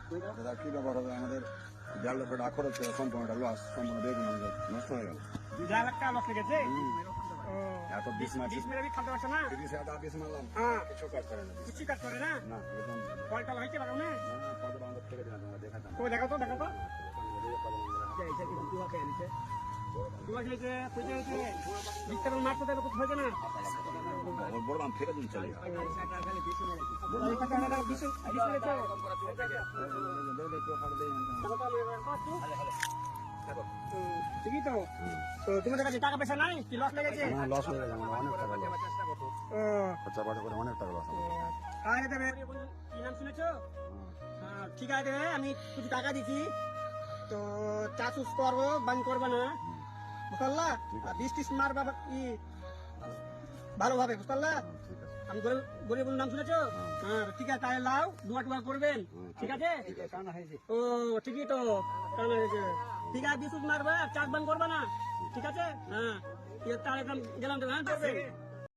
দাদা কি ব্যাপার হবে আমাদের 1.5 লক্ষ টাকা খরচ করে সম্পূর্ণটা লস, সম্পূর্ণ বেগুন আমাদের নষ্ট হয়ে গেল। 1.5 লাখ টাকা লস লেগেছে। এত বিষ মারছি, বিষ মেরে খালতে পারছো না? 30 হাজার বিষ মারলাম, হ্যাঁ, কিছু কাজ করে না। কিছু কাজ করে না। না একদম কল টল হয়েছে বাগানে? কত বান্ধব থেকে দিলাম তোমরা দেখাতাম। তো দেখো তো দেখো তো তোমার খেয়েছে বিস্তার মারতে দেবে কোথাও হয়েছে না। বড় বাম ফেলে দিন চলে ঠিকই তো। তো তোমাদের কাছে টাকা পয়সা নাই কি লস লেগেছে? লস হয়ে গেছে আমার, অনেক টাকা লস, খরচা বাড়া করে অনেক টাকা লস। তাহলে দেবে কি নাম শুনেছো? ঠিক আছে আমি কিছু টাকা দিচ্ছি, তো চাষ উস করবো, বান করবে না, বুঝলা? বিষ টিস মারবা ই ভালোভাবে, বুঝলা? আমি গরিব নাম শুনেছো? হ্যাঁ ঠিক আছে, তাহলে লাও দুয়া টুয়া করবেন, ঠিক আছে? ও ঠিকই তো, কারণ হয়েছে। ঠিক আছে, বিষ মারবা, চাষ বান করবা না, ঠিক আছে? হ্যাঁ তাহলে গেলাম তো, হ্যাঁ করবে।